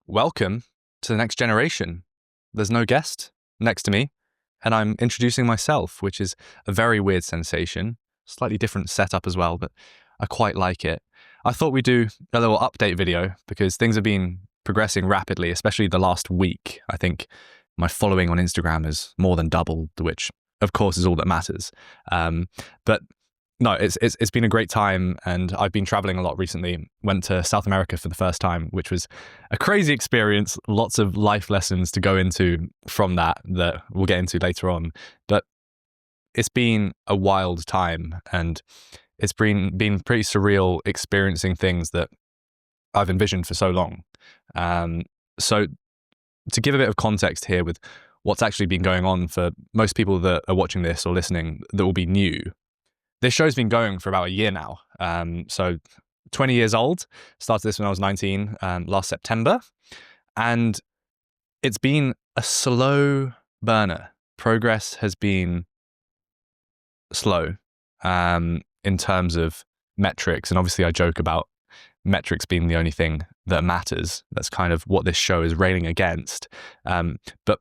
Welcome to the next generation. There's no guest next to me, and I'm introducing myself, which is a very weird sensation. Slightly different setup as well, but I quite like it. I thought we'd do a little update video because things have been progressing rapidly, especially the last week. I think my following on Instagram has more than doubled, which of course is all that matters. But no, it's been a great time, and I've been traveling a lot recently. Went to South America for the first time, which was a crazy experience. Lots of life lessons to go into from that we'll get into later on. But it's been a wild time, and it's been pretty surreal experiencing things that I've envisioned for so long. So to give a bit of context here with what's actually been going on for most people that are watching this or listening that will be new, this show's been going for about a year now. So 20 years old, started this when I was 19, last September. And it's been a slow burner. Progress has been slow in terms of metrics. And obviously I joke about metrics being the only thing that matters. That's kind of what this show is railing against. But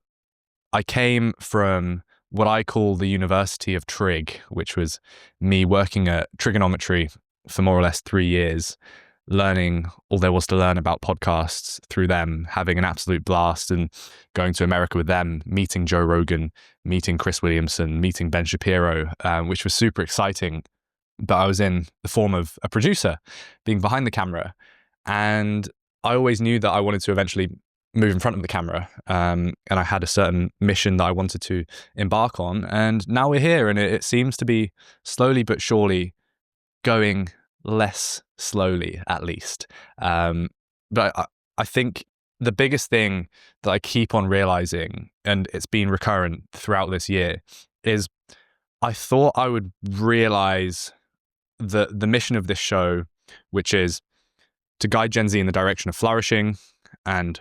I came from what I call the University of Trig, which was me working at trigonometry for more or less 3 years, learning all there was to learn about podcasts through them, having an absolute blast, and going to America with them, meeting Joe Rogan, meeting Chris Williamson, meeting Ben Shapiro, which was super exciting. But I was in the form of a producer, being behind the camera. And I always knew that I wanted to eventually move in front of the camera. And I had a certain mission that I wanted to embark on. And now we're here, and it seems to be slowly but surely going less slowly, at least. But I think the biggest thing that I keep on realizing, and it's been recurrent throughout this year, is I thought I would realize the mission of this show, which is to guide Gen Z in the direction of flourishing and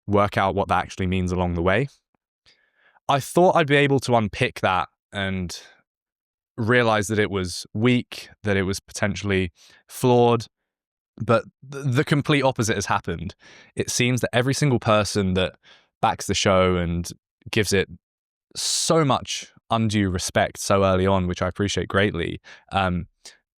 work out what that actually means along the way. I thought I'd be able to unpick that and realize that it was weak, that it was potentially flawed, but the complete opposite has happened. It seems that every single person that backs the show and gives it so much undue respect so early on, which I appreciate greatly,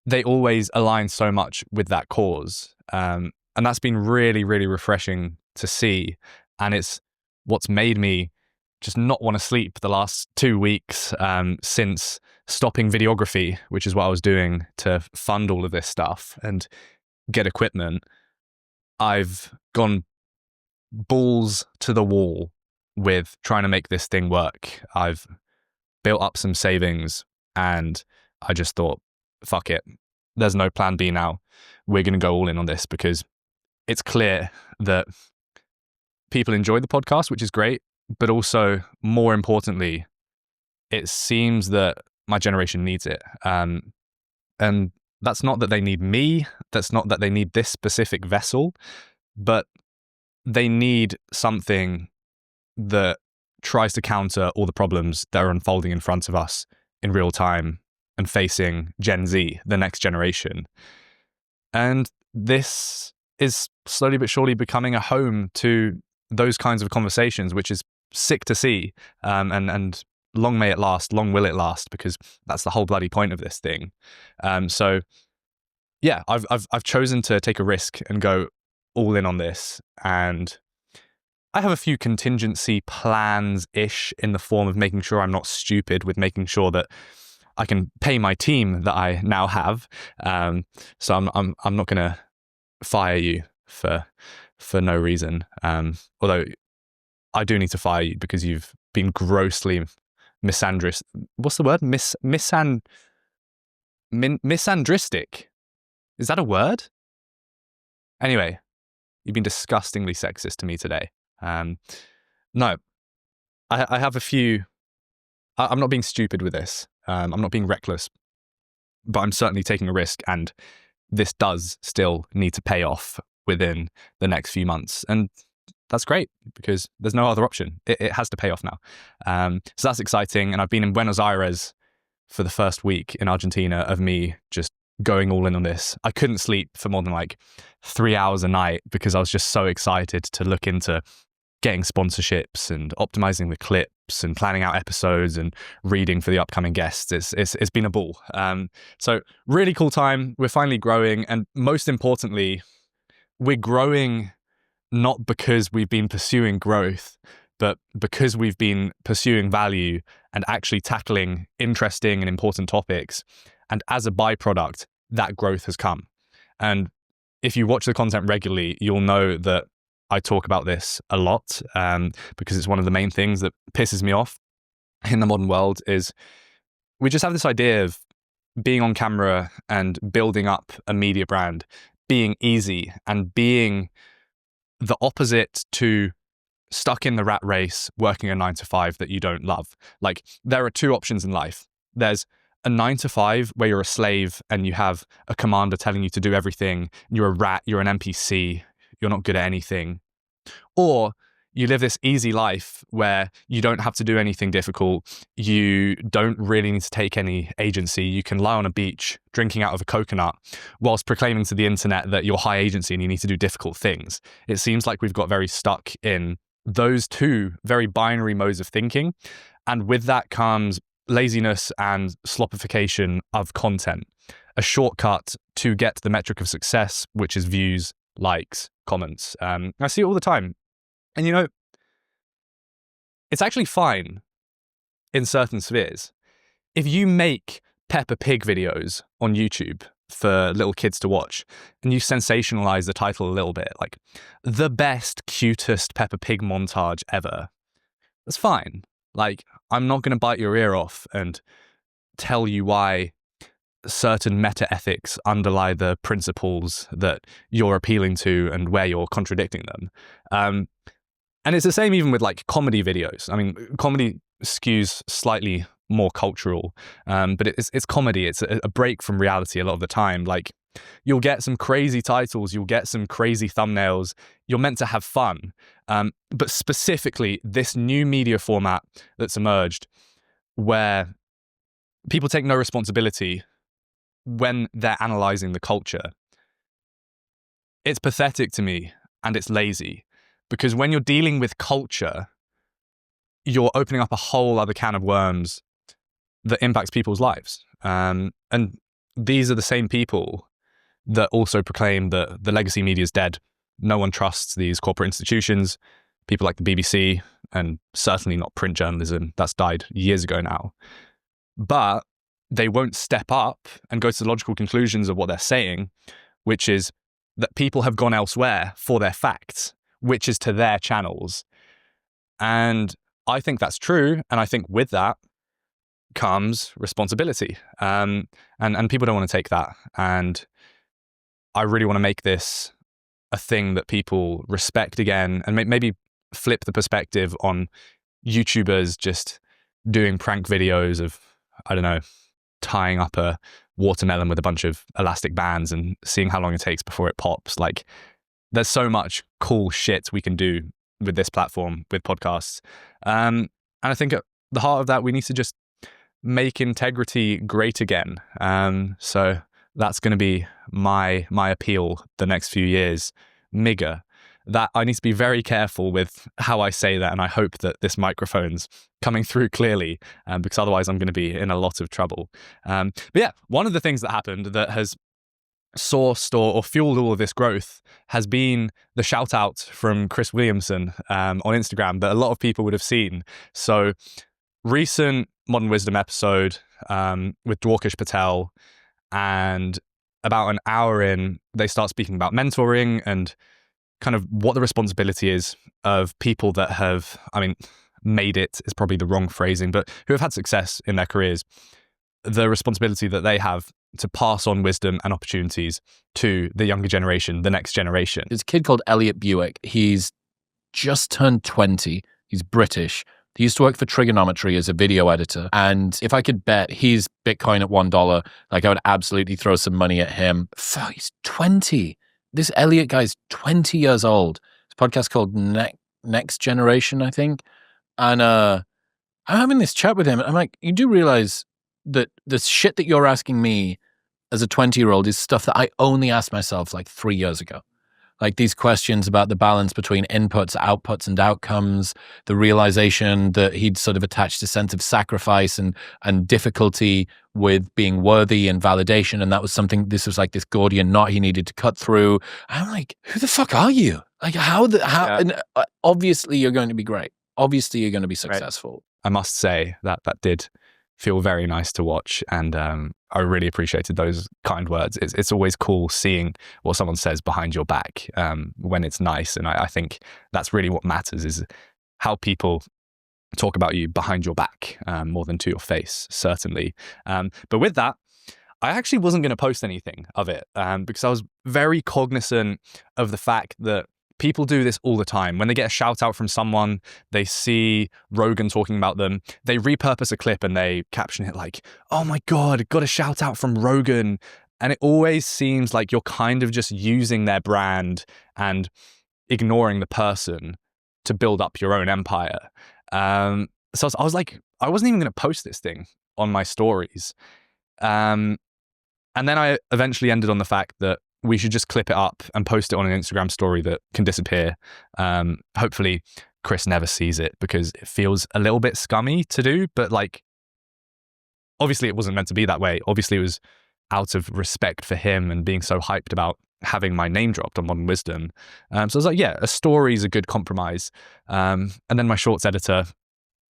they always align so much with that cause. And that's been really, really refreshing to see. And it's what's made me just not want to sleep the last 2 weeks since stopping videography, which is what I was doing to fund all of this stuff and get equipment. I've gone balls to the wall with trying to make this thing work. I've built up some savings, and I just thought, fuck it. There's no plan B now. We're going to go all in on this because it's clear that people enjoy the podcast, which is great. But also, more importantly, it seems that my generation needs it. And that's not that they need me. That's not that they need this specific vessel, but they need something that tries to counter all the problems that are unfolding in front of us in real time and facing Gen Z, the next generation. And this is slowly but surely becoming a home to those kinds of conversations, which is sick to see. And long may it last, long will it last, because that's the whole bloody point of this thing. So yeah, I've chosen to take a risk and go all in on this. And I have a few contingency plans-ish in the form of making sure I'm not stupid, with making sure that I can pay my team that I now have. So I'm not going to fire you for no reason. Although I do need to fire you because you've been grossly misandrist. What's the word? Misandristic. Is that a word? Anyway, you've been disgustingly sexist to me today. No, I have a few. I'm not being stupid with this. I'm not being reckless, but I'm certainly taking a risk, and this does still need to pay off within the next few months. And that's great because there's no other option. It has to pay off now. So that's exciting. And I've been in Buenos Aires for the first week in Argentina of me just going all in on this. I couldn't sleep for more than like 3 hours a night because I was just so excited to look into getting sponsorships and optimizing the clips and planning out episodes and reading for the upcoming guests. It's been a ball. So really cool time. We're finally growing, and most importantly, we're growing not because we've been pursuing growth, but because we've been pursuing value and actually tackling interesting and important topics. And as a byproduct, that growth has come. And if you watch the content regularly, you'll know that I talk about this a lot, because it's one of the main things that pisses me off in the modern world. Is we just have this idea of being on camera and building up a media brand being easy and being the opposite to stuck in the rat race, working a 9 to 5 that you don't love. Like, there are two options in life. There's a 9 to 5 where you're a slave and you have a commander telling you to do everything. You're a rat, you're an NPC, you're not good at anything. Or you live this easy life where you don't have to do anything difficult. You don't really need to take any agency. You can lie on a beach drinking out of a coconut whilst proclaiming to the internet that you're high agency and you need to do difficult things. It seems like we've got very stuck in those two very binary modes of thinking. And with that comes laziness and slopification of content, a shortcut to get to the metric of success, which is views, likes, comments. I see it all the time. And you know, it's actually fine in certain spheres. If you make Peppa Pig videos on YouTube for little kids to watch and you sensationalize the title a little bit, like the best, cutest Peppa Pig montage ever, that's fine. Like, I'm not going to bite your ear off and tell you why certain meta ethics underlie the principles that you're appealing to and where you're contradicting them. And it's the same even with like comedy videos. I mean, comedy skews slightly more cultural, but it's comedy. It's a break from reality a lot of the time. Like, you'll get some crazy titles, you'll get some crazy thumbnails. You're meant to have fun. But specifically, this new media format that's emerged where people take no responsibility when they're analyzing the culture, it's pathetic to me and it's lazy. Because when you're dealing with culture, you're opening up a whole other can of worms that impacts people's lives. And these are the same people that also proclaim that the legacy media is dead. No one trusts these corporate institutions, people like the BBC, and certainly not print journalism. That's died years ago now. But they won't step up and go to the logical conclusions of what they're saying, which is that people have gone elsewhere for their facts, which is to their channels. And I think that's true. And I think with that comes responsibility. And people don't want to take that. And I really want to make this a thing that people respect again, and maybe flip the perspective on YouTubers just doing prank videos of, I don't know, tying up a watermelon with a bunch of elastic bands and seeing how long it takes before it pops. Like, there's so much cool shit we can do with this platform, with podcasts. And I think at the heart of that, we need to just make integrity great again. So that's going to be my appeal the next few years. MIGA. That I need to be very careful with how I say that, and I hope that this microphone's coming through clearly, because otherwise I'm going to be in a lot of trouble. But yeah, one of the things that happened that has sourced or fueled all of this growth has been the Shoutout from Chris Williamson on Instagram that a lot of people would have seen. So, recent Modern Wisdom episode with Dwarkish Patel, and about an hour in, they start speaking about mentoring and kind of what the responsibility is of people that have, I mean, made it is probably the wrong phrasing, but who have had success in their careers, the responsibility that they have to pass on wisdom and opportunities to the younger generation, the next generation. There's a kid called Elliot Bewick. He's just turned 20. He's British. He used to work for Trigonometry as a video editor. And if I could bet he's Bitcoin at $1, like, I would absolutely throw some money at him. Fuck, he's 20. This Elliot guy's 20 years old. It's a podcast called Next Generation, I think. And I'm having this chat with him. I'm like, you do realize that the shit that you're asking me as a 20-year-old is stuff that I only asked myself like 3 years ago. Like these questions about the balance between inputs, outputs, and outcomes, the realization that he'd sort of attached a sense of sacrifice and difficulty with being worthy and validation. And that was something, this was like this Gordian knot he needed to cut through. I'm like, who the fuck are you? Like and obviously you're going to be great. Obviously you're going to be successful. I must say that did feel very nice to watch, and I really appreciated those kind words. It's always cool seeing what someone says behind your back when it's nice, and I think that's really what matters, is how people talk about you behind your back more than to your face, certainly. But with that, I actually wasn't going to post anything of it because I was very cognizant of the fact that people do this all the time. When they get a shout out from someone, they see Rogan talking about them, they repurpose a clip and they caption it like, "Oh my God, got a shout out from Rogan." And it always seems like you're kind of just using their brand and ignoring the person to build up your own empire. So I was like, I wasn't even going to post this thing on my stories. And then I eventually ended on the fact that we should just clip it up and post it on an Instagram story that can disappear. Hopefully Chris never sees it, because it feels a little bit scummy to do, but like, obviously it wasn't meant to be that way. Obviously it was out of respect for him and being so hyped about having my name dropped on Modern Wisdom. So I was like, yeah, a story is a good compromise. And then my shorts editor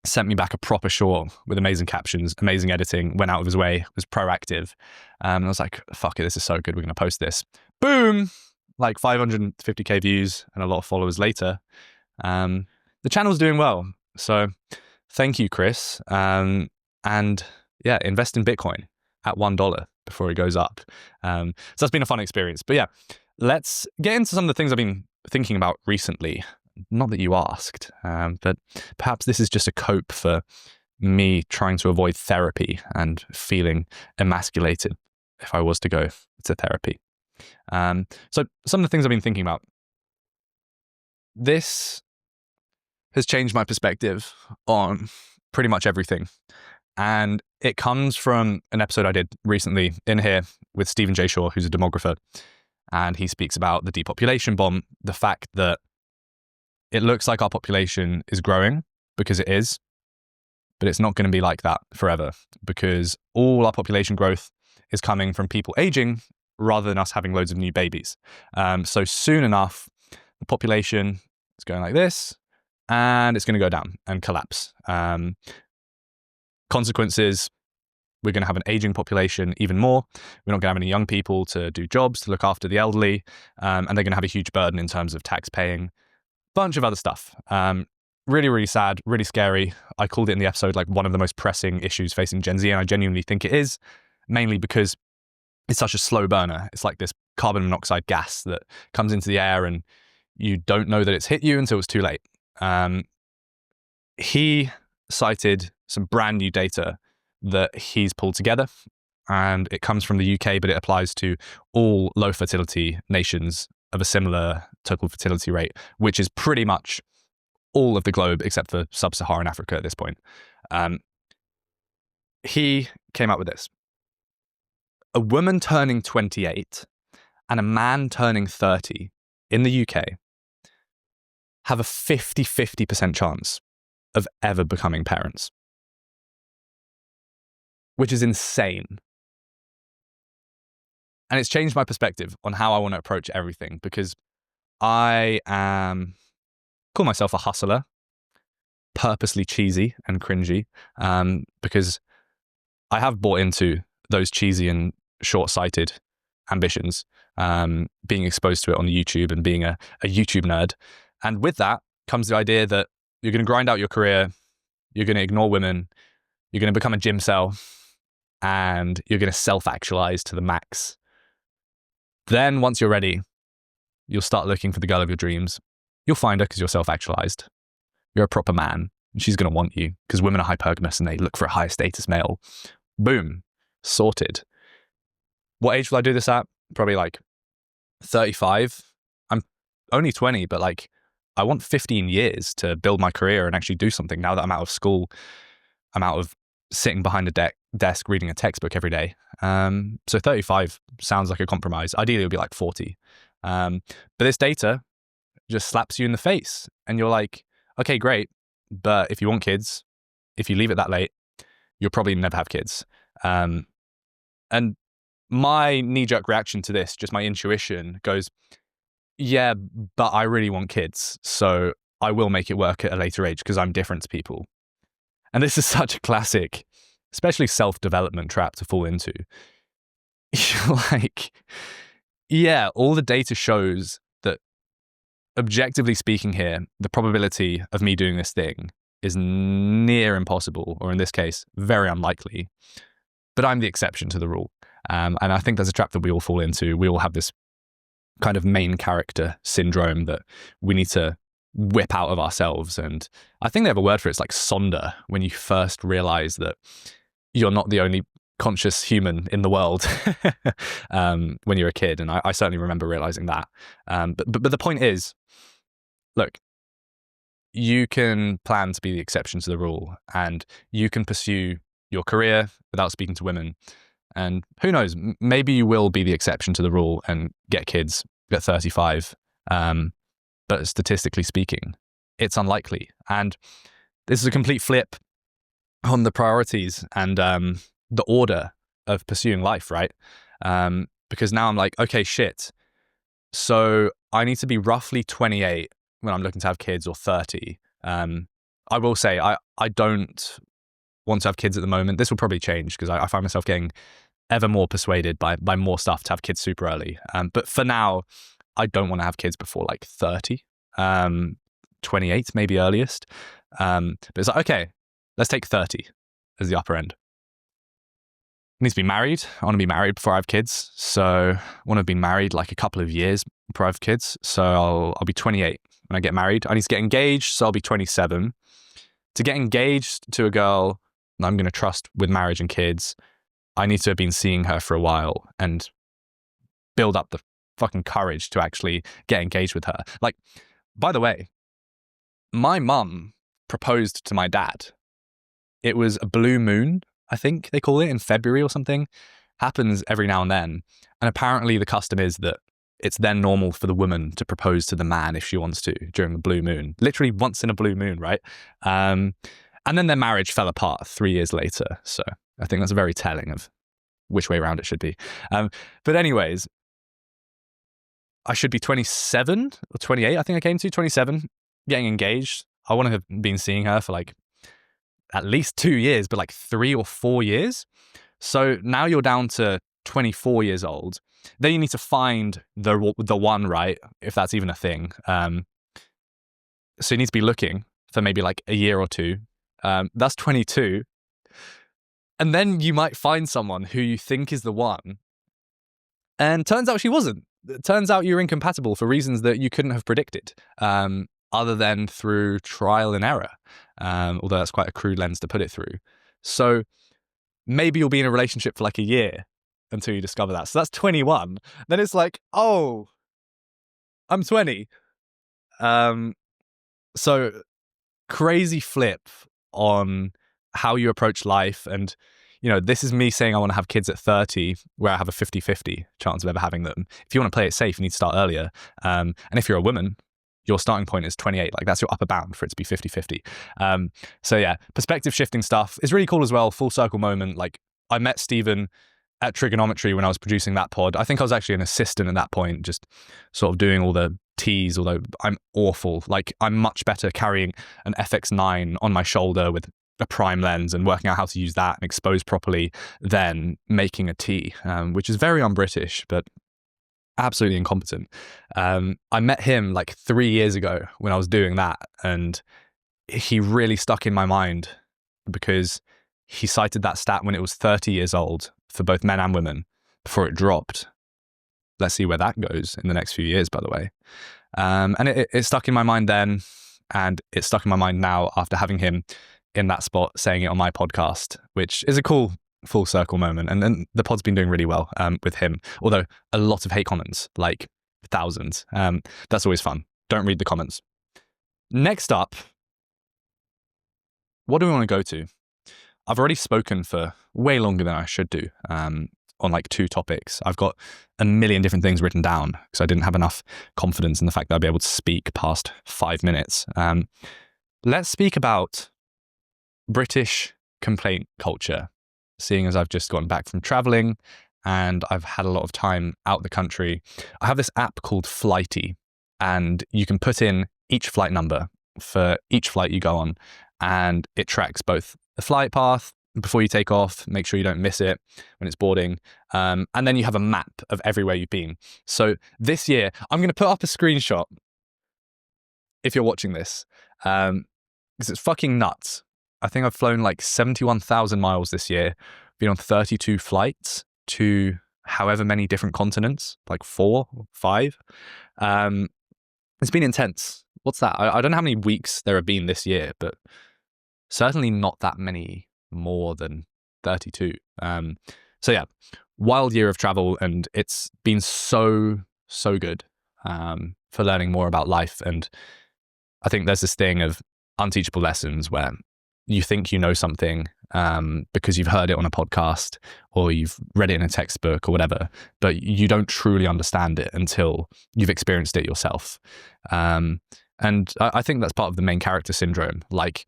sent me back a proper short with amazing captions, amazing editing, went out of his way, was proactive. And I was like, fuck it, this is so good, we're going to post this. Boom! Like 550k views and a lot of followers later. The channel's doing well. So thank you, Chris. And yeah, invest in Bitcoin at $1 before it goes up. So that's been a fun experience. But yeah, let's get into some of the things I've been thinking about recently. Not that you asked, but perhaps this is just a cope for me trying to avoid therapy and feeling emasculated if I was to go to therapy. So some of the things I've been thinking about. This has changed my perspective on pretty much everything. And it comes from an episode I did recently in here with Stephen J. Shaw, who's a demographer. And he speaks about the depopulation bomb, the fact that it looks like our population is growing, because it is, but it's not going to be like that forever, because all our population growth is coming from people aging rather than us having loads of new babies. So soon enough, the population is going like this, and it's going to go down and collapse. Consequences, we're going to have an aging population even more. We're not going to have any young people to do jobs, to look after the elderly, and they're going to have a huge burden in terms of tax paying. Bunch of other stuff. Really, really sad, really scary. I called it in the episode like one of the most pressing issues facing Gen Z, and I genuinely think it is, mainly because it's such a slow burner. It's like this carbon monoxide gas that comes into the air and you don't know that it's hit you until it's too late. He cited some brand new data that he's pulled together, and it comes from the UK, but it applies to all low fertility nations of a similar total fertility rate, which is pretty much all of the globe except for sub-Saharan Africa at this point. He came up with this. A woman turning 28 and a man turning 30 in the UK have a 50% chance of ever becoming parents, which is insane. And it's changed my perspective on how I want to approach everything, because I call myself a hustler, purposely cheesy and cringy, because I have bought into those cheesy and short-sighted ambitions, being exposed to it on YouTube and being a YouTube nerd. And with that comes the idea that you're going to grind out your career, you're going to ignore women, you're going to become a gym cell, and you're going to self-actualize to the max. Then once you're ready, you'll start looking for the girl of your dreams. You'll find her because you're self-actualized. You're a proper man, and she's going to want you because women are hypergamous and they look for a higher status male. Boom. Sorted. What age will I do this at? Probably like 35. I'm only 20, but like I want 15 years to build my career and actually do something now that I'm out of school. I'm out of sitting behind a desk reading a textbook every day. So 35 sounds like a compromise. Ideally, it would be like 40. But this data just slaps you in the face and you're like, okay, great. But if you want kids, if you leave it that late, you'll probably never have kids. And my knee-jerk reaction to this, just my intuition goes, yeah, but I really want kids. So I will make it work at a later age because I'm different to people. And this is such a classic, especially self-development trap to fall into. You're like, yeah, all the data shows that objectively speaking here, the probability of me doing this thing is near impossible, or in this case, very unlikely. But I'm the exception to the rule. And I think there's a trap that we all fall into. We all have this kind of main character syndrome that we need to whip out of ourselves. And I think they have a word for it. It's like sonder, when you first realize that you're not the only conscious human in the world when you're a kid. And I certainly remember realizing that. But the point is, look, you can plan to be the exception to the rule, and you can pursue your career without speaking to women. And who knows, maybe you will be the exception to the rule and get kids at 35. But statistically speaking, it's unlikely. And this is a complete flip on the priorities and the order of pursuing life, right? Because now I'm like, okay, shit. So I need to be roughly 28 when I'm looking to have kids, or 30. I will say I don't want to have kids at the moment. This will probably change because I find myself getting ever more persuaded by more stuff to have kids super early. But for now, I don't want to have kids before like 30, 28 maybe earliest. But it's like, okay, let's take 30 as the upper end. I need to be married. I want to be married before I have kids. So I want to be married like a couple of years before I have kids. So I'll be 28 when I get married. I need to get engaged, so I'll be 27. To get engaged to a girl that I'm going to trust with marriage and kids, I need to have been seeing her for a while and build up the fucking courage to actually get engaged with her. Like, by the way, my mum proposed to my dad. It was a blue moon, I think they call it, in February or something. Happens every now and then. And apparently the custom is that it's then normal for the woman to propose to the man if she wants to during the blue moon. Literally once in a blue moon, right? And then their marriage fell apart 3 years later. So I think that's very telling of which way around it should be. But anyways, I should be 27 or 28, I think I came to, 27, getting engaged. I want to have been seeing her for like at least 2 years, but like 3 or 4 years. So now you're down to 24 years old. Then you need to find the one, right? If that's even a thing. So you need to be looking for maybe like a year or two. That's 22. And then you might find someone who you think is the one. And turns out she wasn't. It turns out you're incompatible for reasons that you couldn't have predicted, other than through trial and error. Although that's quite a crude lens to put it through. So maybe you'll be in a relationship for like a year until you discover that. So that's 21. Then it's like, oh, I'm 20. So crazy flip on how you approach life. And, you know, this is me saying I want to have kids at 30, where I have a 50-50 chance of ever having them. If you want to play it safe, you need to start earlier. And if you're a woman, your starting point is 28. Like, that's your upper bound for it to be 50-50. So yeah, perspective shifting stuff is really cool as well. Full circle moment. Like, I met Stephen at Trigonometry when I was producing that pod. I think I was actually an assistant at that point, just sort of doing all the T's, although I'm awful. Like, I'm much better carrying an FX9 on my shoulder with a prime lens and working out how to use that and expose properly than making a T, which is very un-British, but absolutely incompetent. I met him like 3 years ago when I was doing that, and he really stuck in my mind because he cited that stat when it was 30 years old for both men and women before it dropped. Let's see where that goes in the next few years, by the way. And it stuck in my mind then, and it's stuck in my mind now after having him in that spot saying it on my podcast, which is a cool full circle moment. And then the pod's been doing really well with him, although a lot of hate comments, like thousands. That's always fun. Don't read the comments. Next up, what do we want to go to? I've already spoken for way longer than I should do on like 2 topics. I've got a million different things written down because I didn't have enough confidence in the fact that I'd be able to speak past 5 minutes. Let's speak about British complaint culture, seeing as I've just gotten back from traveling and I've had a lot of time out the country. I have this app called Flighty, and you can put in each flight number for each flight you go on, and it tracks both the flight path before you take off, make sure you don't miss it when it's boarding, and then you have a map of everywhere you've been. So this year, I'm going to put up a screenshot if you're watching this, because it's fucking nuts. I think I've flown like 71,000 miles this year, been on 32 flights to however many different continents, like 4 or 5. It's been intense. What's that? I don't know how many weeks there have been this year, but certainly not that many more than 32. So yeah, wild year of travel, and it's been so good for learning more about life. And I think there's this thing of unteachable lessons where you think you know something because you've heard it on a podcast or you've read it in a textbook or whatever, but you don't truly understand it until you've experienced it yourself. And I think that's part of the main character syndrome. Like,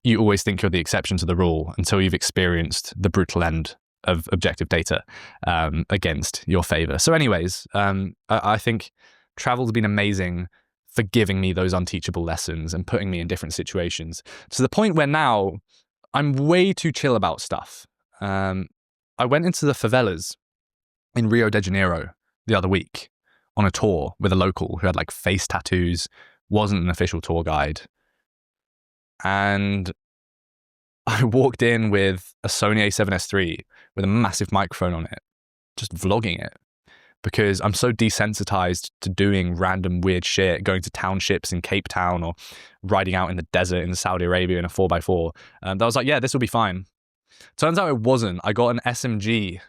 you always think you're the exception to the rule until you've experienced the brutal end of objective data against your favor. So anyways, I think travel's been amazing for giving me those unteachable lessons and putting me in different situations, to the point where now I'm way too chill about stuff. I went into the favelas in Rio de Janeiro the other week on a tour with a local who had like face tattoos, wasn't an official tour guide. And I walked in with a Sony A7S III with a massive microphone on it, just vlogging it, because I'm so desensitized to doing random weird shit, going to townships in Cape Town or riding out in the desert in Saudi Arabia in a 4x4. That I was like, yeah, this will be fine. Turns out it wasn't. I got an SMG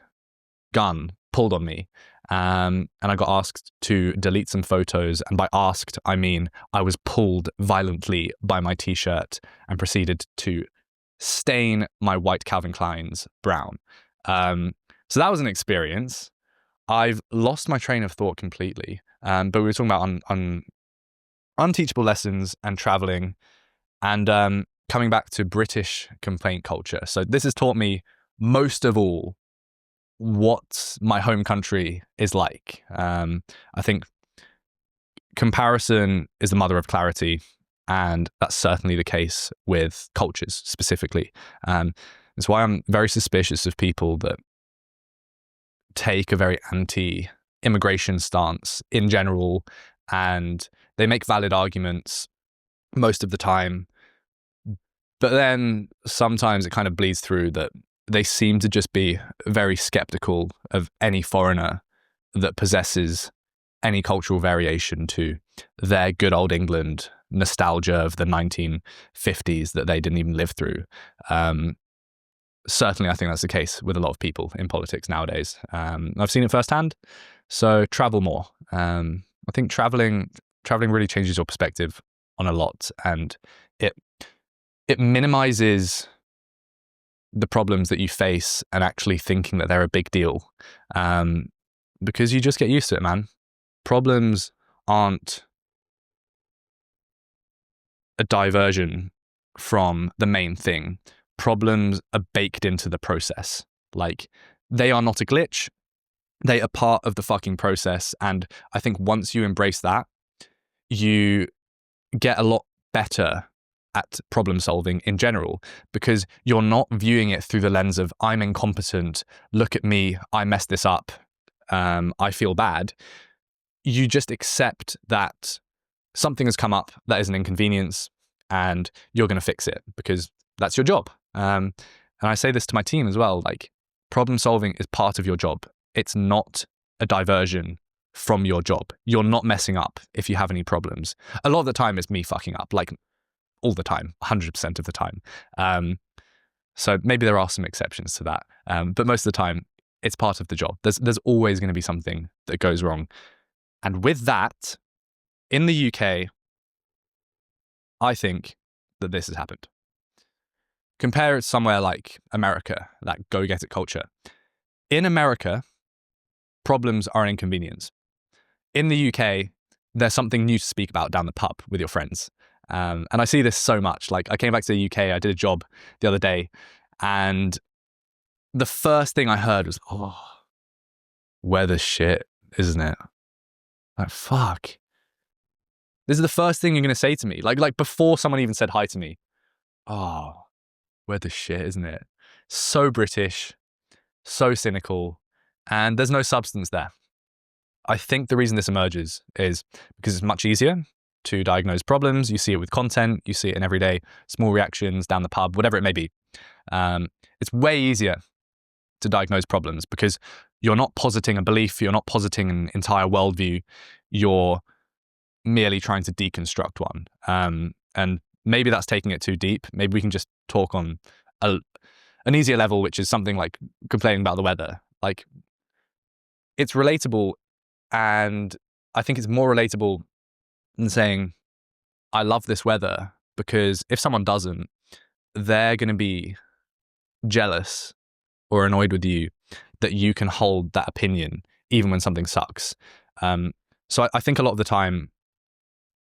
gun pulled on me, and I got asked to delete some photos. And by asked, I mean I was pulled violently by my t-shirt and proceeded to stain my white Calvin Klein's brown. So that was an experience. I've lost my train of thought completely. But we were talking about unteachable lessons and traveling, and coming back to British complaint culture. So this has taught me most of all what my home country is like. I think comparison is the mother of clarity, and that's certainly the case with cultures specifically. That's why I'm very suspicious of people that take a very anti-immigration stance in general, and they make valid arguments most of the time, but then sometimes it kind of bleeds through that they seem to just be very skeptical of any foreigner that possesses any cultural variation to their good old England nostalgia of the 1950s that they didn't even live through. Certainly, I think that's the case with a lot of people in politics nowadays. I've seen it firsthand. So travel more. I think traveling really changes your perspective on a lot, and it minimizes the problems that you face and actually thinking that they're a big deal, because you just get used to it, man. Problems aren't a diversion from the main thing. Problems are baked into the process. Like, they are not a glitch. They are part of the fucking process. And I think once you embrace that, you get a lot better at problem solving in general, because you're not viewing it through the lens of I'm incompetent, look at me, I messed this up, I feel bad. You just accept that something has come up that is an inconvenience and you're going to fix it because that's your job. And I say this to my team as well, like, problem solving is part of your job. It's not a diversion from your job. You're not messing up if you have any problems. A lot of the time it's me fucking up, like all the time, 100% of the time. So maybe there are some exceptions to that. But most of the time it's part of the job. There's always going to be something that goes wrong. And with that, in the UK, I think that this has happened. compare it to somewhere like America, that go-get-it culture. In America, problems are an inconvenience. In the UK, there's something new to speak about down the pub with your friends. And I see this so much. Like, I came back to the UK, I did a job the other day, and the first thing I heard was, oh, weather's shit, isn't it? Like, fuck. This is the first thing you're going to say to me. Like before someone even said hi to me. Oh, weather's shit, isn't it? So British, so cynical, and there's no substance there. I think the reason this emerges is because it's much easier to diagnose problems. You see it with content, you see it in everyday small reactions down the pub, whatever it may be. It's way easier to diagnose problems because you're not positing a belief, you're not positing an entire worldview, you're merely trying to deconstruct one. And maybe that's taking it too deep. Maybe we can just talk on an easier level, which is something like complaining about the weather. Like, it's relatable, and I think it's more relatable than saying, I love this weather, because if someone doesn't, they're going to be jealous or annoyed with you that you can hold that opinion even when something sucks. So I think a lot of the time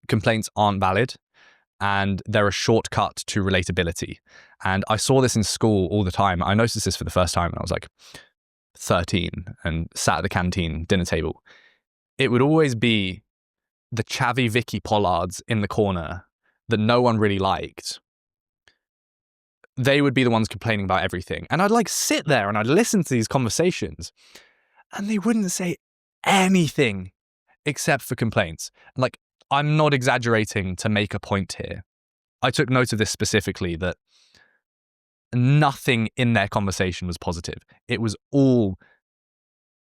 complaints aren't valid, and they're a shortcut to relatability. And I saw this in school all the time. I noticed this for the first time when I was like 13 and sat at the canteen dinner table. It would always be the chavvy Vicky Pollards in the corner that no one really liked. They would be the ones complaining about everything. And I'd like sit there and I'd listen to these conversations, and they wouldn't say anything except for complaints. Like, I'm not exaggerating to make a point here. I took note of this specifically, that nothing in their conversation was positive. It was all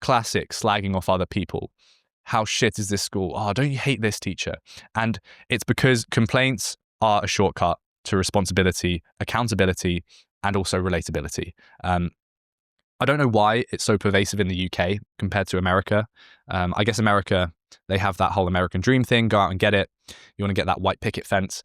classic slagging off other people. How shit is this school? Oh, don't you hate this teacher? And it's because complaints are a shortcut to responsibility, accountability, and also relatability. I don't know why it's so pervasive in the UK compared to America. I guess America, they have that whole American dream thing, go out and get it. You want to get that white picket fence.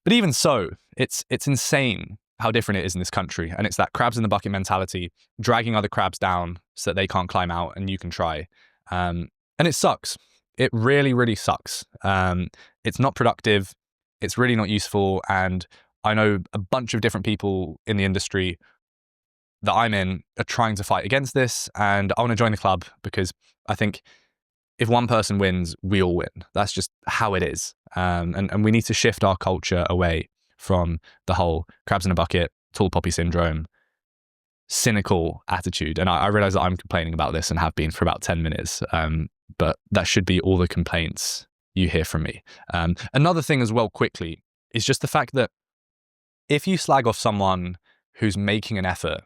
But even so, it's insane how different it is in this country. And it's that crabs in the bucket mentality, dragging other crabs down so that they can't climb out and you can try. And it sucks. It really, really sucks. It's not productive. It's really not useful. And I know a bunch of different people in the industry that I'm in are trying to fight against this. And I want to join the club because I think if one person wins, we all win. That's just how it is. And we need to shift our culture away from the whole crabs in a bucket, tall poppy syndrome, cynical attitude. And I realize that I'm complaining about this and have been for about 10 minutes. But that should be all the complaints you hear from me. Another thing as well, quickly, is just the fact that if you slag off someone who's making an effort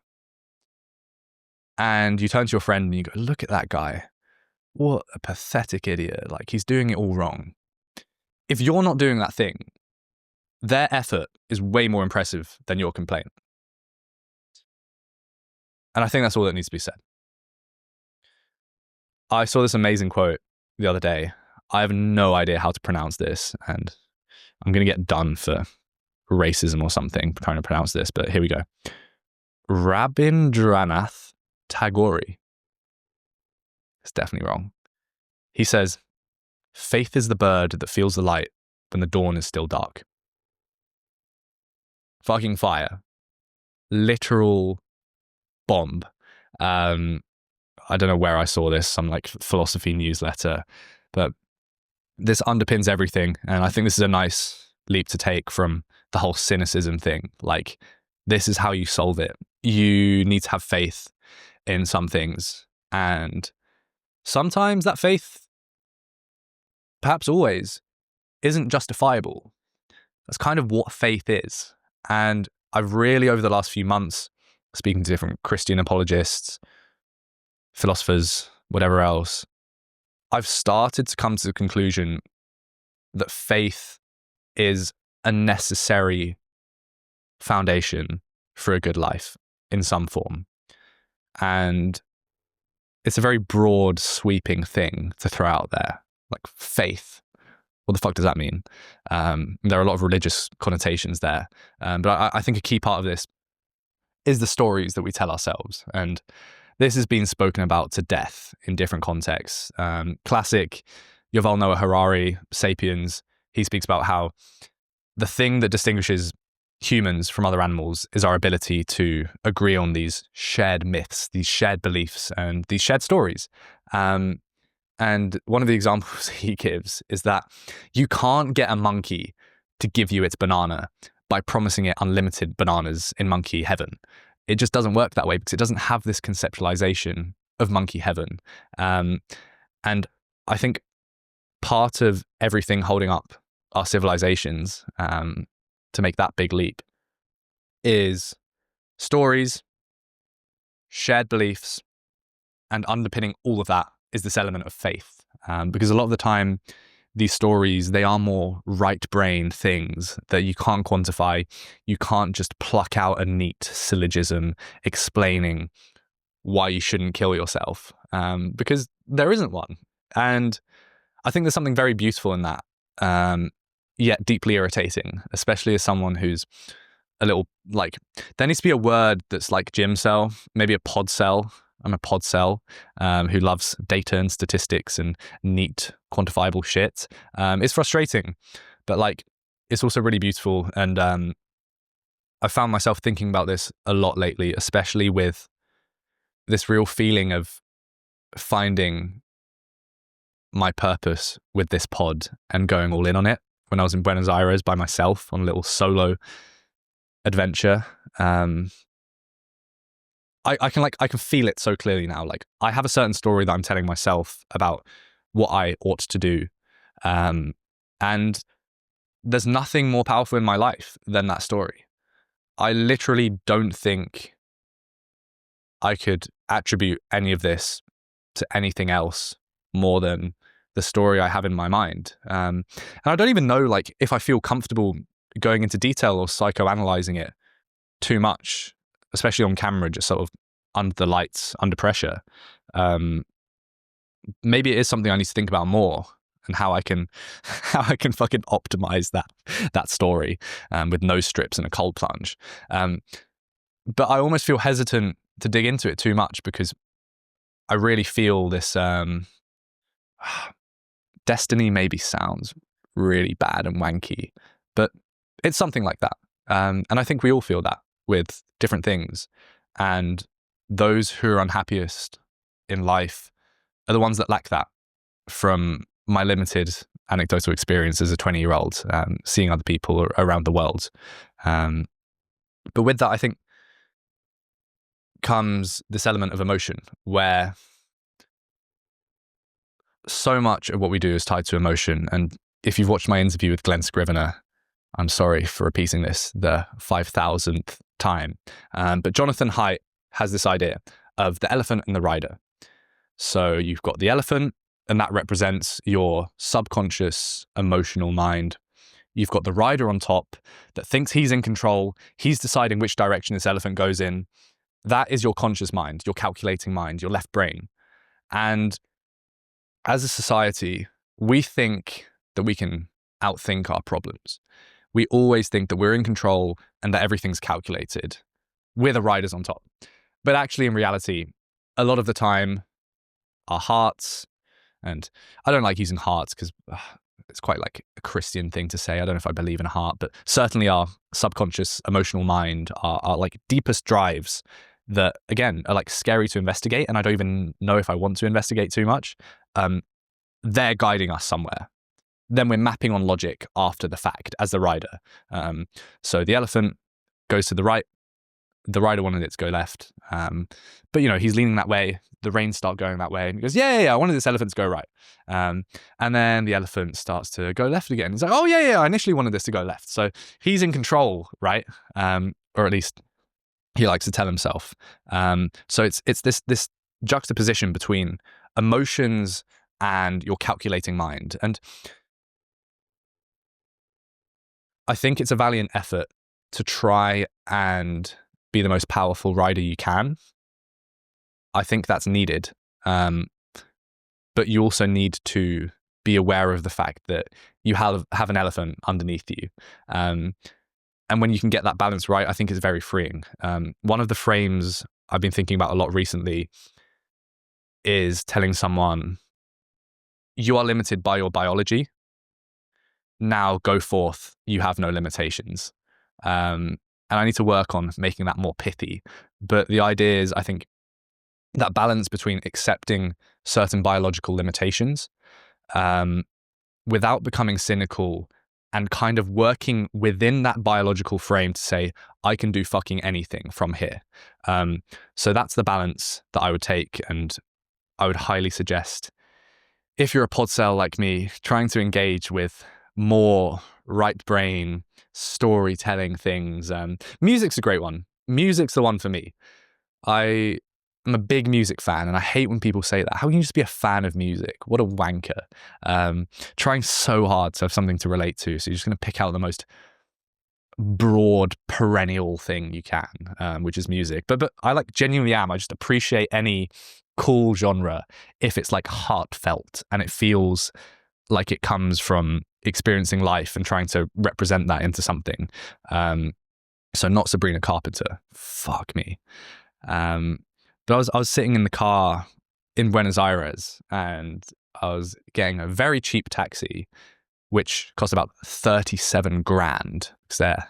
and you turn to your friend and you go, look at that guy, what a pathetic idiot, like he's doing it all wrong. If you're not doing that thing, their effort is way more impressive than your complaint. And I think that's all that needs to be said. I saw this amazing quote the other day. I have no idea how to pronounce this, and I'm going to get done for racism or something trying to pronounce this, but here we go. Rabindranath Tagore. It's definitely wrong. He says, faith is the bird that feels the light when the dawn is still dark. Fucking fire. Literal bomb. I don't know where I saw this, some like philosophy newsletter, but this underpins everything. And I think this is a nice leap to take from the whole cynicism thing. Like, this is how you solve it. You need to have faith in some things. And sometimes that faith, perhaps always, isn't justifiable. That's kind of what faith is. And I've really, over the last few months, speaking to different Christian apologists, philosophers, whatever else, I've started to come to the conclusion that faith is a necessary foundation for a good life in some form. And it's a very broad, sweeping thing to throw out there, like faith. what the fuck does that mean? There are a lot of religious connotations there. But I think a key part of this is the stories that we tell ourselves. And this has been spoken about to death in different contexts. Classic Yuval Noah Harari, Sapiens, he speaks about how the thing that distinguishes humans from other animals is our ability to agree on these shared myths, these shared beliefs, and these shared stories. And one of the examples he gives is that you can't get a monkey to give you its banana by promising it unlimited bananas in monkey heaven. It just doesn't work that way because it doesn't have this conceptualization of monkey heaven. And I think part of everything holding up our civilizations to make that big leap is stories, shared beliefs, and underpinning all of that is this element of faith. Because a lot of the time, these stories, they are more right-brain things that you can't quantify. You can't just pluck out a neat syllogism explaining why you shouldn't kill yourself, because there isn't one. And I think there's something very beautiful in that, yet deeply irritating, especially as someone who's a little, like, there needs to be a word that's like gym cell, maybe a pod cell. I'm a pod cell who loves data and statistics and neat quantifiable shit. It's frustrating, but like it's also really beautiful. And I found myself thinking about this a lot lately, especially with this real feeling of finding my purpose with this pod and going all in on it when I was in Buenos Aires by myself on a little solo adventure. I can feel it so clearly now. Like I have a certain story that I'm telling myself about what I ought to do. And there's nothing more powerful in my life than that story. I literally don't think I could attribute any of this to anything else more than the story I have in my mind. And I don't even know like if I feel comfortable going into detail or psychoanalyzing it too much, especially on camera, just sort of under the lights, under pressure. Maybe it is something I need to think about more, and how I can fucking optimize that story with no strips and a cold plunge. But I almost feel hesitant to dig into it too much because I really feel this destiny maybe sounds really bad and wanky, but it's something like that. And I think we all feel that with different things. And those who are unhappiest in life are the ones that lack that. From my limited anecdotal experience as a 20-year-old, seeing other people around the world. But with that, I think comes this element of emotion where so much of what we do is tied to emotion. And if you've watched my interview with Glenn Scrivener, I'm sorry for repeating this the 5,000th time. But Jonathan Haidt has this idea of the elephant and the rider. So you've got the elephant, and that represents your subconscious emotional mind. You've got the rider on top that thinks he's in control. He's deciding which direction this elephant goes in. That is your conscious mind, your calculating mind, your left brain. And as a society, we think that we can outthink our problems. We always think that we're in control and that everything's calculated. We're the riders on top. But actually, in reality, a lot of the time, our hearts, and I don't like using hearts because it's quite like a Christian thing to say. I don't know if I believe in a heart, but certainly our subconscious emotional mind, our like deepest drives that, again, are like scary to investigate. And I don't even know if I want to investigate too much. They're guiding us somewhere. Then we're mapping on logic after the fact as the rider. So the elephant goes to the right. The rider wanted it to go left. But, he's leaning that way. The reins start going that way. And he goes, yeah, I wanted this elephant to go right. And then the elephant starts to go left again. He's like, oh, yeah, I initially wanted this to go left. So he's in control, right? Or at least he likes to tell himself. So it's this juxtaposition between emotions and your calculating mind. And I think it's a valiant effort to try and be the most powerful rider you can. I think that's needed. But you also need to be aware of the fact that you have an elephant underneath you. And when you can get that balance right, I think it's very freeing. One of the frames I've been thinking about a lot recently is telling someone, you are limited by your biology. Now go forth, you have no limitations. And I need to work on making that more pithy. But the idea is, I think, that balance between accepting certain biological limitations without becoming cynical and kind of working within that biological frame to say, I can do fucking anything from here. So that's the balance that I would take. And I would highly suggest, if you're a pod cell like me, trying to engage with more right brain storytelling things. Music's a great one. Music's the one for me. I am a big music fan, and I hate when people say that. How can you just be a fan of music? What a wanker. Trying so hard to have something to relate to, so you're just going to pick out the most broad, perennial thing you can, which is music. But I like genuinely am. I just appreciate any cool genre if it's like heartfelt and it feels like it comes from experiencing life and trying to represent that into something. So not Sabrina Carpenter. Fuck me. But I was sitting in the car in Buenos Aires and I was getting a very cheap taxi, which cost about 37 grand because their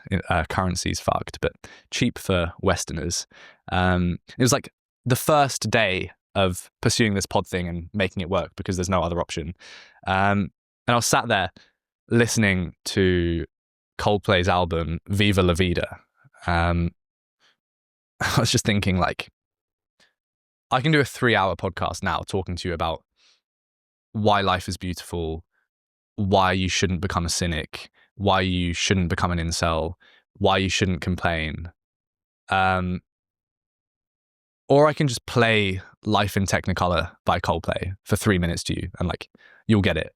currency's fucked, but cheap for Westerners. It was like the first day of pursuing this pod thing and making it work because there's no other option. And I was sat there listening to Coldplay's album, Viva La Vida. I was just thinking, like, I can do a 3-hour podcast now talking to you about why life is beautiful, why you shouldn't become a cynic, why you shouldn't become an incel, why you shouldn't complain. Or I can just play Life in Technicolor by Coldplay for 3 minutes to you and like, you'll get it.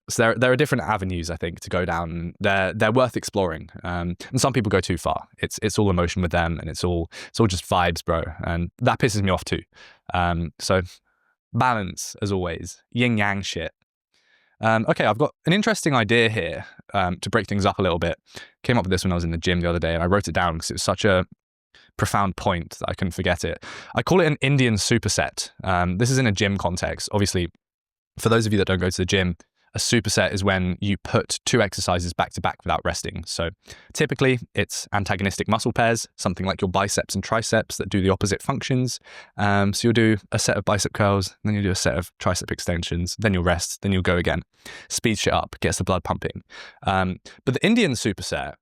So there are different avenues, I think, to go down. They're worth exploring. And some people go too far. It's all emotion with them and it's all just vibes, bro. And that pisses me off too. So balance, as always. Yin yang shit. Okay, I've got an interesting idea here to break things up a little bit. Came up with this when I was in the gym the other day and I wrote it down because it was such a profound point that I couldn't forget it. I call it an Indian superset. This is in a gym context. Obviously, for those of you that don't go to the gym, a superset is when you put 2 exercises back to back without resting. So typically it's antagonistic muscle pairs, something like your biceps and triceps that do the opposite functions. So you'll do a set of bicep curls, then you'll do a set of tricep extensions, then you'll rest, then you'll go again. Speeds shit up, gets the blood pumping. But the Indian superset,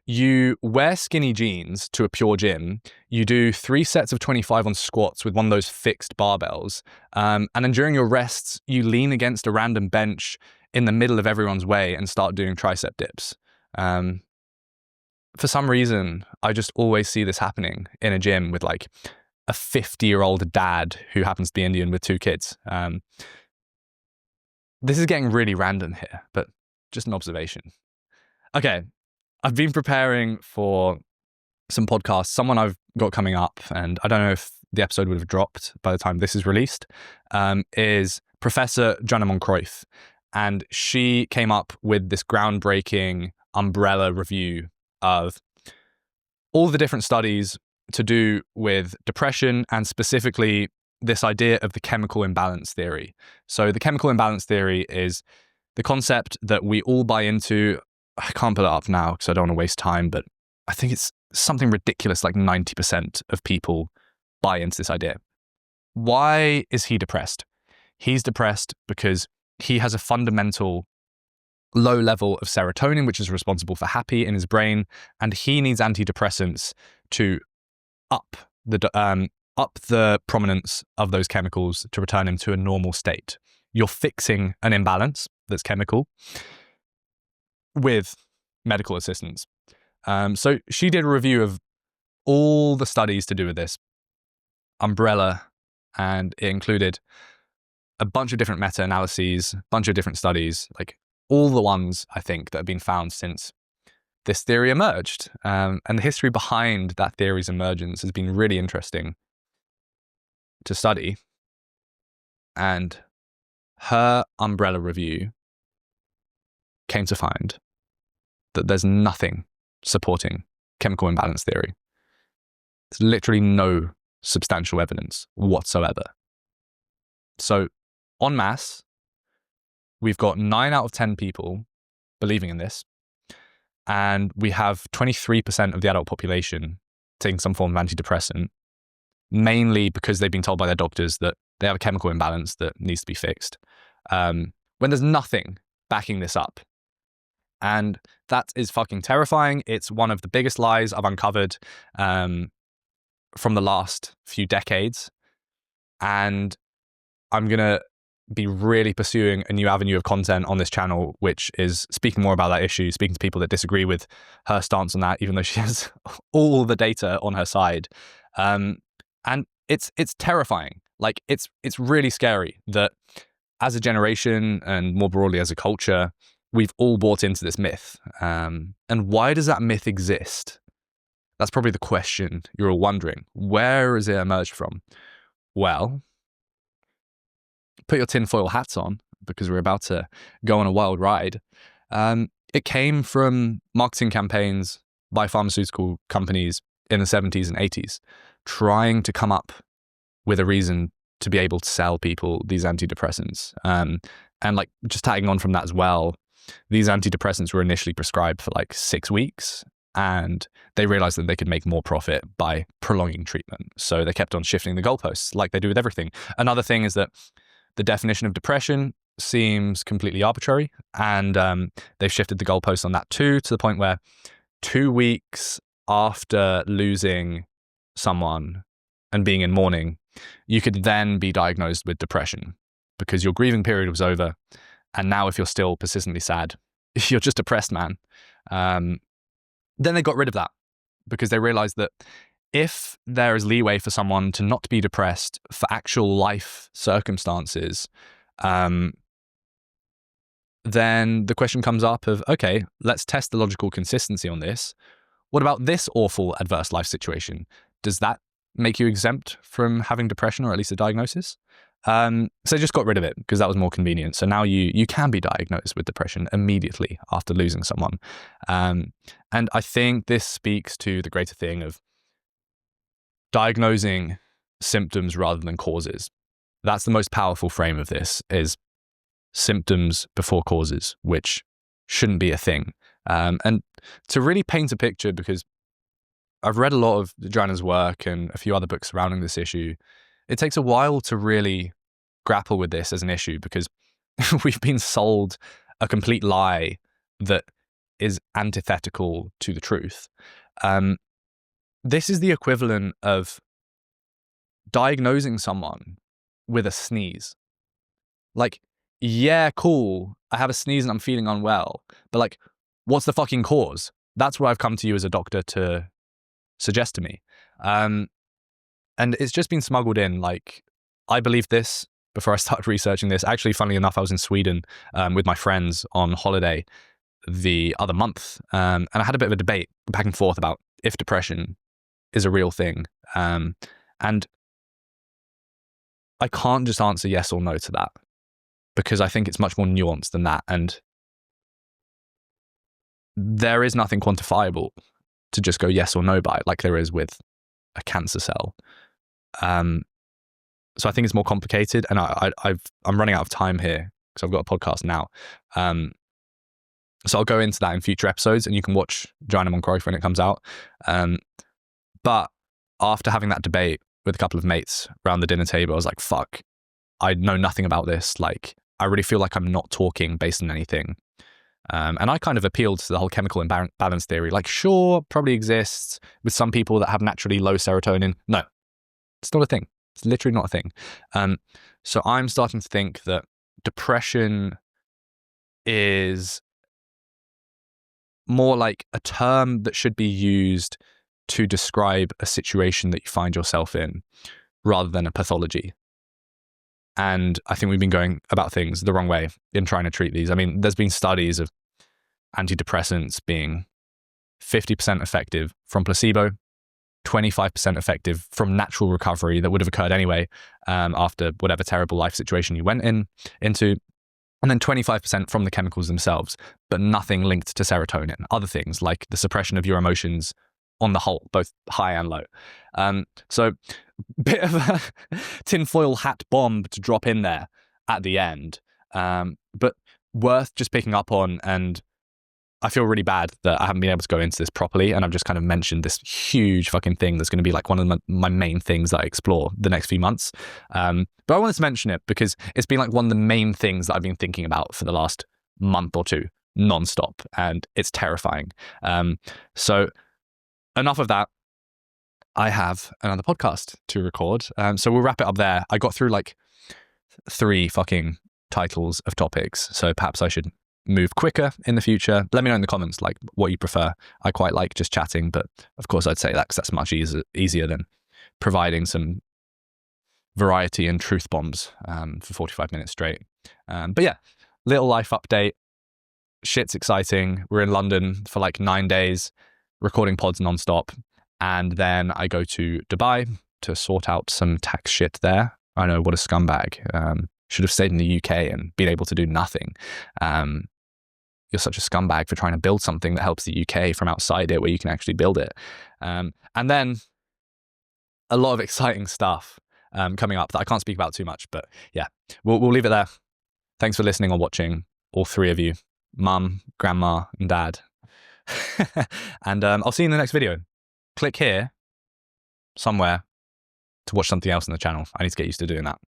you wear skinny jeans to a pure gym, you do 3 sets of 25 on squats with one of those fixed barbells, and then during your rests, you lean against a random bench in the middle of everyone's way and start doing tricep dips. For some reason, I just always see this happening in a gym with like a 50-year-old dad who happens to be Indian with 2 kids. This is getting really random here, but just an observation. Okay. I've been preparing for some podcasts, someone I've got coming up, and I don't know if the episode would have dropped by the time this is released, is Professor Jana Moncrief. And she came up with this groundbreaking umbrella review of all the different studies to do with depression and specifically this idea of the chemical imbalance theory. So the chemical imbalance theory is the concept that we all buy into. I can't pull it up now because I don't want to waste time, but I think it's something ridiculous, like 90% of people buy into this idea. Why is he depressed? He's depressed because he has a fundamental low level of serotonin, which is responsible for happy in his brain, and he needs antidepressants to up the prominence of those chemicals to return him to a normal state. You're fixing an imbalance that's chemical with medical assistance. So she did a review of all the studies to do with this umbrella, and it included a bunch of different meta-analyses, a bunch of different studies, like all the ones, I think, that have been found since this theory emerged. And the history behind that theory's emergence has been really interesting to study. And her umbrella review came to find that there's nothing supporting chemical imbalance theory. There's literally no substantial evidence whatsoever. So, en masse, we've got 9 out of 10 people believing in this, and we have 23% of the adult population taking some form of antidepressant, mainly because they've been told by their doctors that they have a chemical imbalance that needs to be fixed, when there's nothing backing this up. And that is fucking terrifying. It's one of the biggest lies I've uncovered from the last few decades. And I'm going to be really pursuing a new avenue of content on this channel, which is speaking more about that issue, speaking to people that disagree with her stance on that, even though she has all the data on her side. And it's terrifying. Like, it's really scary that as a generation and more broadly as a culture, we've all bought into this myth. And why does that myth exist? That's probably the question you're all wondering. Where has it emerged from? Well, put your tinfoil hats on, because we're about to go on a wild ride. It came from marketing campaigns by pharmaceutical companies in the 70s and 80s, trying to come up with a reason to be able to sell people these antidepressants. And like, just tagging on from that as well, these antidepressants were initially prescribed for like 6 weeks, and they realized that they could make more profit by prolonging treatment. So they kept on shifting the goalposts like they do with everything. Another thing is that the definition of depression seems completely arbitrary, and they've shifted the goalposts on that too, to the point where 2 weeks after losing someone and being in mourning, you could then be diagnosed with depression because your grieving period was over. And now if you're still persistently sad, you're just depressed, man. Then they got rid of that because they realized that if there is leeway for someone to not be depressed for actual life circumstances, then the question comes up of, okay, let's test the logical consistency on this. What about this awful adverse life situation? Does that make you exempt from having depression, or at least a diagnosis? So they just got rid of it because that was more convenient. So now you can be diagnosed with depression immediately after losing someone. And I think this speaks to the greater thing of diagnosing symptoms rather than causes. That's the most powerful frame of this, is symptoms before causes, which shouldn't be a thing. And to really paint a picture, because I've read a lot of Joanna's work and a few other books surrounding this issue, it takes a while to really grapple with this as an issue, because we've been sold a complete lie that is antithetical to the truth. This is the equivalent of diagnosing someone with a sneeze. Like, yeah, cool, I have a sneeze and I'm feeling unwell, but like, what's the fucking cause? That's what I've come to you as a doctor to suggest to me. And it's just been smuggled in. Like, I believed this before I started researching this. Actually, funnily enough, I was in Sweden with my friends on holiday the other month, and I had a bit of a debate back and forth about if depression is a real thing. And I can't just answer yes or no to that, because I think it's much more nuanced than that. And there is nothing quantifiable to just go yes or no by, like there is with a cancer cell. So I think it's more complicated, and I'm running out of time here because I've got a podcast now. So I'll go into that in future episodes, and you can watch Joanna Moncrief when it comes out. But after having that debate with a couple of mates around the dinner table, I was like, fuck, I know nothing about this. Like, I really feel like I'm not talking based on anything. And I kind of appealed to the whole chemical imbalance theory. Like, sure, probably exists with some people that have naturally low serotonin. No, it's not a thing. It's literally not a thing. So I'm starting to think that depression is more like a term that should be used to describe a situation that you find yourself in, rather than a pathology. And I think we've been going about things the wrong way in trying to treat these. I mean, there's been studies of antidepressants being 50% effective from placebo 25% effective from natural recovery that would have occurred anyway after whatever terrible life situation you went into. And then 25% from the chemicals themselves, but nothing linked to serotonin. Other things like the suppression of your emotions on the whole, both high and low. So bit of a tinfoil hat bomb to drop in there at the end, but worth just picking up on. And I feel really bad that I haven't been able to go into this properly, and I've just kind of mentioned this huge fucking thing that's going to be like one of my main things that I explore the next few months. But I wanted to mention it because it's been like one of the main things that I've been thinking about for the last month or two, nonstop, and it's terrifying. So enough of that. I have another podcast to record, so we'll wrap it up there. I got through like 3 fucking titles of topics, so perhaps I should move quicker in the future. Let me know in the comments like what you prefer. I quite like just chatting, but of course I'd say that because that's much easier than providing some variety and truth bombs for 45 minutes straight. But yeah, little life update. Shit's exciting. We're in London for like 9 days, recording pods nonstop, and then I go to Dubai to sort out some tax shit there. I know, what a scumbag. Should have stayed in the UK and been able to do nothing. You're such a scumbag for trying to build something that helps the UK from outside it, where you can actually build it. And then a lot of exciting stuff coming up that I can't speak about too much, but yeah, we'll leave it there. Thanks for listening or watching, all 3 of you, mum, grandma, and dad. And I'll see you in the next video. Click here somewhere to watch something else on the channel. I need to get used to doing that.